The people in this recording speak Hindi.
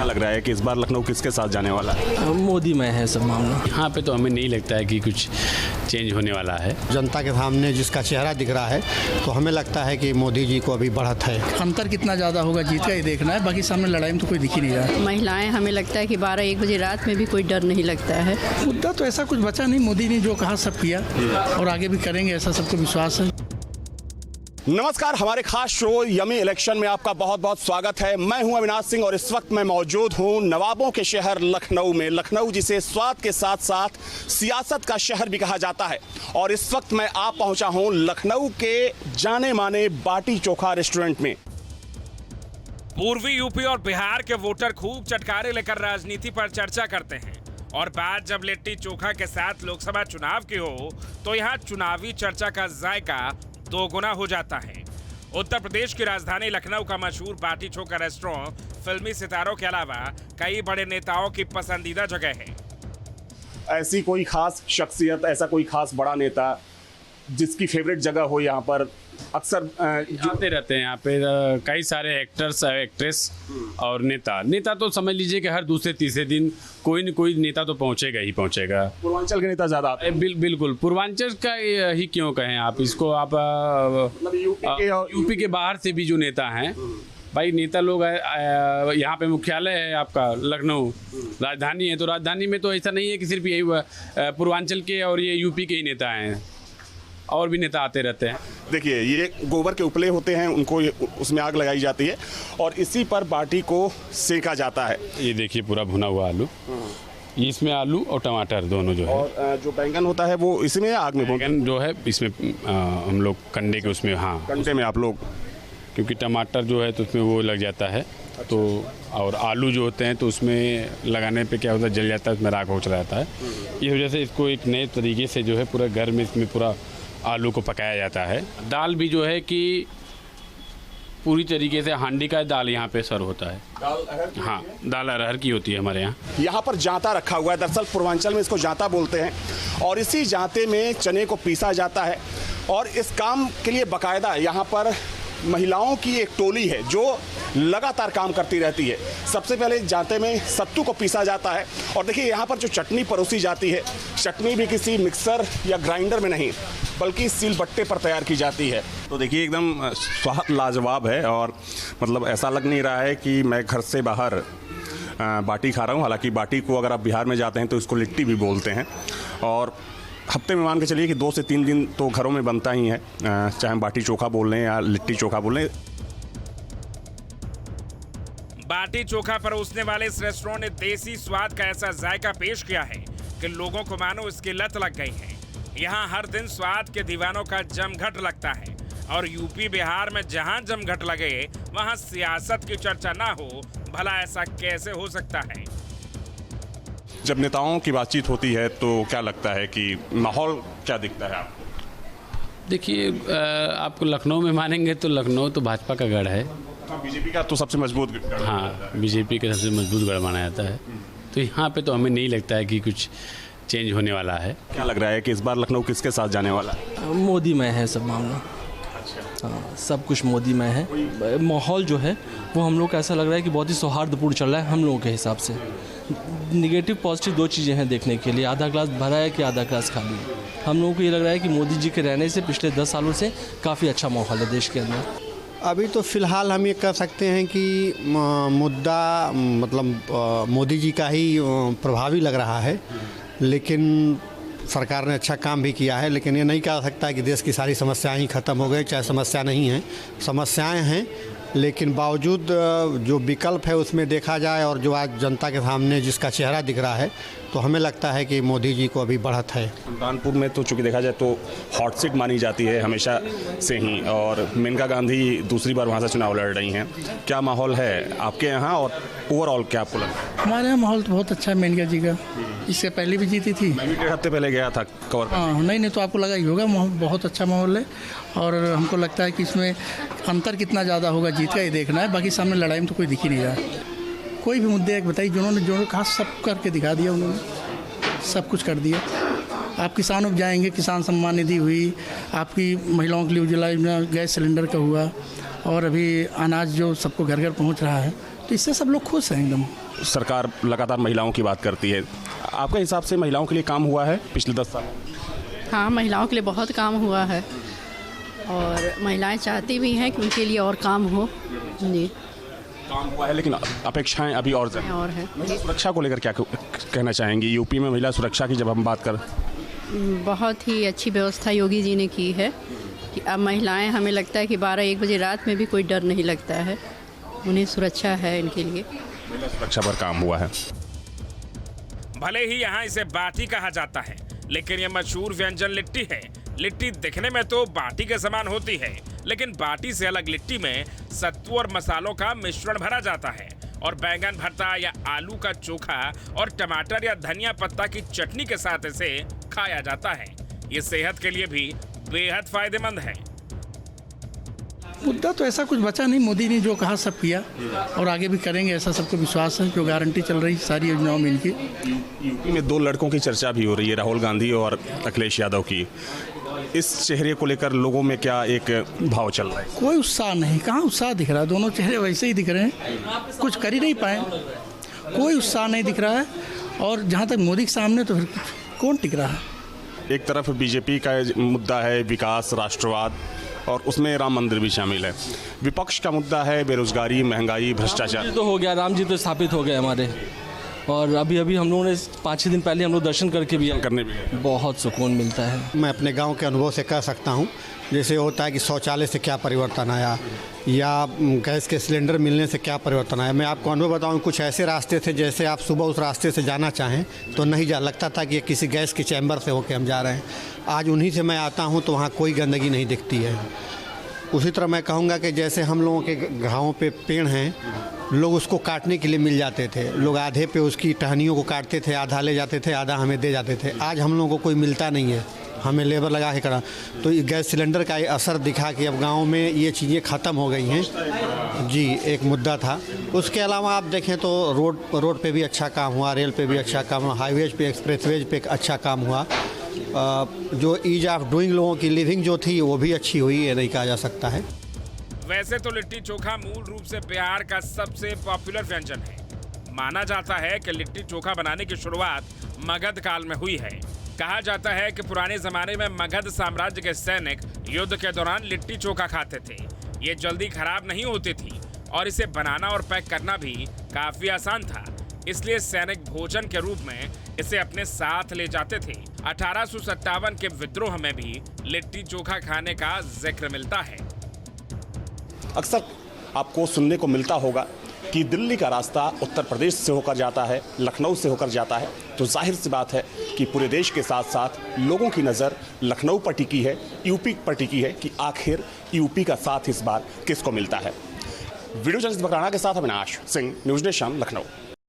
क्या लग रहा है कि इस बार लखनऊ किसके साथ जाने वाला है? मोदी में है सब मामला। यहाँ पे तो हमें नहीं लगता है कि कुछ चेंज होने वाला है। जनता के सामने जिसका चेहरा दिख रहा है तो हमें लगता है कि मोदी जी को अभी बढ़त है। अंतर कितना ज़्यादा होगा जीत का ही देखना है, बाकी सामने लड़ाई में तो कोई दिख ही नहीं रहा। महिलाएं, हमें लगता है कि 12-1 बजे रात में भी कोई डर नहीं लगता है। मुद्दा तो ऐसा कुछ बचा नहीं, मोदी ने जो कहा सब किया और आगे भी करेंगे, ऐसा सबको विश्वास है। नमस्कार, हमारे खास शो यमी इलेक्शन में आपका बहुत बहुत स्वागत है। मैं हूं अविनाश सिंह और इस वक्त मैं मौजूद हूं नवाबों के शहर लखनऊ में। लखनऊ जिसे स्वाद के साथ साथ सियासत का शहर भी कहा जाता है। और इस वक्त मैं आ पहुंचा हूं लखनऊ के जाने माने बाटी चोखा रेस्टोरेंट में। पूर्वी यूपी और बिहार के वोटर खूब चटकारे लेकर राजनीति पर चर्चा करते हैं और बात जब लिट्टी चोखा के साथ लोकसभा चुनाव की हो तो यहाँ चुनावी चर्चा का जायका दोगुना हो जाता है। उत्तर प्रदेश की राजधानी लखनऊ का मशहूर बाटी चोखा रेस्टोरेंट फिल्मी सितारों के अलावा कई बड़े नेताओं की पसंदीदा जगह है। ऐसी कोई खास शख्सियत, ऐसा कोई खास बड़ा नेता जिसकी फेवरेट जगह हो यहाँ पर? अक्सर आते रहते हैं यहाँ पे कई सारे एक्टर्स, एक्ट्रेस और नेता तो समझ लीजिए कि हर दूसरे तीसरे दिन कोई न कोई नेता तो पहुँचेगा ही पहुँचेगा। पूर्वांचल के नेता ज़्यादा आते हैं। बिल्कुल, पूर्वांचल का ही क्यों कहें आप इसको, आप यूपी के बाहर से भी जो नेता हैं भाई, नेता लोग यहाँ पे मुख्यालय है आपका लखनऊ, राजधानी है, तो राजधानी में तो ऐसा नहीं है कि सिर्फ यही पूर्वांचल के और ये यूपी के ही नेता हैं, और भी नेता आते रहते हैं। देखिए, ये गोबर के उपले होते हैं, उनको उसमें आग लगाई जाती है और इसी पर बाटी को सेका जाता है। ये देखिए पूरा भुना हुआ आलू, इसमें आलू और टमाटर दोनों जो है, और जो बैंगन होता है वो इसमें आग में, बैंगन जो है इसमें हम लोग कंडे के उसमें, हाँ कंडे में आप लोग, क्योंकि टमाटर जो है तो उसमें वो लग जाता है। तो और आलू जो होते हैं तो उसमें लगाने पे क्या होता है, जल जाता है, उसमें राख हो चला जाता है। इस वजह से इसको एक नए तरीके से जो है पूरा घर में इसमें पूरा आलू को पकाया जाता है। दाल भी जो है कि पूरी तरीके से हांडी का दाल यहाँ पे सर्व होता है। हाँ, दाल अरहर की होती है हमारे यहाँ। यहाँ पर जांता रखा हुआ है, दरअसल पूर्वांचल में इसको जांता बोलते हैं और इसी जांते में चने को पीसा जाता है। और इस काम के लिए बाकायदा यहाँ पर महिलाओं की एक टोली है जो लगातार काम करती रहती है। सबसे पहले जाते में सत्तू को पीसा जाता है और देखिए यहाँ पर जो चटनी परोसी जाती है, चटनी भी किसी मिक्सर या ग्राइंडर में नहीं बल्कि सिलबट्टे पर तैयार की जाती है। तो देखिए एकदम स्वाद लाजवाब है और मतलब ऐसा लग नहीं रहा है कि मैं घर से बाहर बाटी खा रहा हूँ। हालांकि बाटी को अगर आप बिहार में जाते हैं तो इसको लिट्टी भी बोलते हैं और हफ्ते में मान के चलिए कि 2 से 3 दिन तो घरों में बनता ही है, चाहे हम बाटी चोखा बोल लें या लिट्टी चोखा बोल लें। बाटी चोखा परोसने वाले इस रेस्टोरेंट ने देसी स्वाद का ऐसा जायका पेश किया है कि लोगों को मानो इसकी लत लग गई है। यहाँ हर दिन स्वाद के दीवानों का जमघट लगता है और यूपी बिहार में जहाँ जमघट लगे वहाँ सियासत की चर्चा ना हो, भला ऐसा कैसे हो सकता है? जब नेताओं की बातचीत होती है तो क्या लगता है कि माहौल क्या दिखता है आपको? देखिए, आपको लखनऊ में मानेंगे तो लखनऊ तो भाजपा का गढ़ है। बीजेपी का तो सबसे मजबूत गढ़। हाँ, बीजेपी का सबसे मजबूत गढ़ माना जाता है। तो यहाँ पे तो हमें नहीं लगता है कि कुछ चेंज होने वाला है। क्या लग रहा है कि इस बार लखनऊ किसके साथ जाने वाला है? मोदी में है सब मामला। हाँ, सब कुछ मोदी में है। माहौल जो है वो हम लोग को ऐसा लग रहा है कि बहुत ही सौहार्दपूर्ण चल रहा है हम लोगों के हिसाब से। निगेटिव पॉजिटिव 2 चीज़ें हैं देखने के लिए, आधा ग्लास भरा है कि आधा ग्लास खाली है। हम लोगों को ये लग रहा है कि मोदी जी के रहने से पिछले 10 सालों से काफ़ी अच्छा माहौल है देश के अंदर। अभी तो फ़िलहाल हम ये कह सकते हैं कि मुद्दा मतलब मोदी जी का ही प्रभावी लग रहा है, लेकिन सरकार ने अच्छा काम भी किया है। लेकिन ये नहीं कह सकता कि देश की सारी समस्याएं ही ख़त्म हो गई, चाहे समस्या नहीं हैं, समस्याएं हैं, लेकिन बावजूद जो विकल्प है उसमें देखा जाए और जो आज जनता के सामने जिसका चेहरा दिख रहा है तो हमें लगता है कि मोदी जी को अभी बढ़त है। कानपुर में तो चूँकि देखा जाए तो हॉट सीट मानी जाती है हमेशा से ही और मेनका गांधी दूसरी बार वहाँ से चुनाव लड़ रही हैं। क्या माहौल है आपके यहाँ और ओवरऑल क्या आपको लगता है? हमारे यहाँ माहौल तो बहुत अच्छा है मेनका जी का, इससे पहले भी जीती थी। मैं भी 1.5 हफ्ते पहले गया था कवर। हाँ, नहीं तो आपको लगा ही होगा, बहुत अच्छा माहौल है और हमको लगता है कि इसमें अंतर कितना ज़्यादा होगा जीत का ही देखना है, बाकी सामने लड़ाई में तो कोई दिख ही नहीं रहा। कोई भी मुद्दे एक बताइए, जिन्होंने जो कहा सब करके दिखा दिया, उन्होंने सब कुछ कर दिया। आप किसानों को जाएंगे, किसान सम्मान निधि हुई, आपकी महिलाओं के लिए उज्ज्वला योजना गैस सिलेंडर का हुआ और अभी अनाज जो सबको घर घर पहुंच रहा है, तो तो इससे सब लोग खुश हैं एकदम। सरकार लगातार महिलाओं की बात करती है, आपके हिसाब से महिलाओं के लिए काम हुआ है पिछले 10 साल? हाँ, महिलाओं के लिए बहुत काम हुआ है और महिलाएं चाहती भी हैं कि उनके लिए और काम हो। जी, काम हुआ है, लेकिन अपेक्षाएं अभी और ज़्यादा और है। महिला सुरक्षा को लेकर क्या कहना चाहेंगी? यूपी में महिला सुरक्षा की जब हम बात कर, बहुत ही अच्छी व्यवस्था योगी जी ने की है कि अब महिलाएं, हमें लगता है कि 12-1 बजे रात में भी कोई डर नहीं लगता है, उन्हें सुरक्षा है इनके लिए। महिला सुरक्षा पर काम हुआ है। भले ही यहाँ इसे बाटी कहा जाता है, लेकिन यह मशहूर व्यंजन लिट्टी है। लिट्टी दिखने में तो बाटी के समान होती है, लेकिन बाटी से अलग लिट्टी में सत्तू और मसालों का मिश्रण भरा जाता है और बैंगन भरता या आलू का चोखा और टमाटर या धनिया पत्ता की चटनी के साथ इसे खाया जाता है। ये सेहत के लिए भी बेहद फायदेमंद है। मुद्दा तो ऐसा कुछ बचा नहीं, मोदी ने जो कहा सब किया और आगे भी करेंगे, ऐसा सबको विश्वास है। जो गारंटी चल रही सारी योजनाओं में इनकी। यूपी में 2 लड़कों की चर्चा भी हो रही है, राहुल गांधी और अखिलेश यादव की। इस चेहरे को लेकर लोगों में क्या एक भाव चल रहा है? कोई उत्साह नहीं, कहाँ उत्साह दिख रहा है? दोनों चेहरे वैसे ही दिख रहे हैं, कुछ कर ही नहीं पाए, कोई उत्साह नहीं दिख रहा है। और जहाँ तक मोदी के सामने तो फिर कौन टिक रहा है? एक तरफ बीजेपी का मुद्दा है विकास, राष्ट्रवाद, और उसमें राम मंदिर भी शामिल है। विपक्ष का मुद्दा है बेरोजगारी, महंगाई, भ्रष्टाचार। तो हो गया, राम जी तो स्थापित हो गए हमारे, और अभी हम लोगों ने 5-6 दिन पहले हम लोग दर्शन करके भी करने भी बहुत सुकून मिलता है। मैं अपने गांव के अनुभव से कह सकता हूं, जैसे होता है कि शौचालय से क्या परिवर्तन आया या गैस के सिलेंडर मिलने से क्या परिवर्तन आया। मैं आपको अनुभव बताऊं, कुछ ऐसे रास्ते थे जैसे आप सुबह उस रास्ते से जाना चाहें तो नहीं जा लगता था कि ये किसी गैस के चैम्बर से होकर हम जा रहे हैं। आज उन्हीं से मैं आता हूं तो वहाँ कोई गंदगी नहीं दिखती है। उसी तरह मैं कहूँगा कि जैसे हम लोगों के गाँव पे पेड़ हैं, लोग उसको काटने के लिए मिल जाते थे, लोग आधे पे उसकी टहनियों को काटते थे, आधा ले जाते थे, आधा हमें दे जाते थे। आज हम लोगों को कोई मिलता नहीं है, हमें लेबर लगा के करा। तो ये गैस सिलेंडर का ये असर दिखा कि अब गांव में ये चीज़ें ख़त्म हो गई हैं। जी, एक मुद्दा था। उसके अलावा आप देखें तो रोड पे भी अच्छा काम हुआ, रेल पे भी अच्छा काम हुआ, हाईवेज पे, एक्सप्रेसवेज पे अच्छा काम हुआ। जो ईज ऑफ डूइंग लोगों की लिविंग जो थी वो भी अच्छी हुई, ये नहीं कहा जा सकता है। वैसे तो लिट्टी चोखा मूल रूप से बिहार का सबसे पॉपुलर व्यंजन है। माना जाता है कि लिट्टी चोखा बनाने की शुरुआत मगध काल में हुई है। कहा जाता है कि पुराने जमाने में मगध साम्राज्य के सैनिक युद्ध के दौरान लिट्टी चोखा खाते थे। ये जल्दी खराब नहीं होती थी और इसे बनाना और पैक करना भी काफी आसान था, इसलिए सैनिक भोजन के रूप में इसे अपने साथ ले जाते थे। 1857 के विद्रोह में भी लिट्टी चोखा खाने का जिक्र मिलता है। अक्सर आपको सुनने को मिलता होगा कि दिल्ली का रास्ता उत्तर प्रदेश से होकर जाता है, लखनऊ से होकर जाता है। तो जाहिर सी बात है कि पूरे देश के साथ साथ लोगों की नज़र लखनऊ पर टिकी है, यूपी पर टिकी है कि आखिर यूपी का साथ इस बार किसको मिलता है। वीडियो जर्नलिस्ट बकराना के साथ अविनाश सिंह, न्यूज़ नेशन, लखनऊ।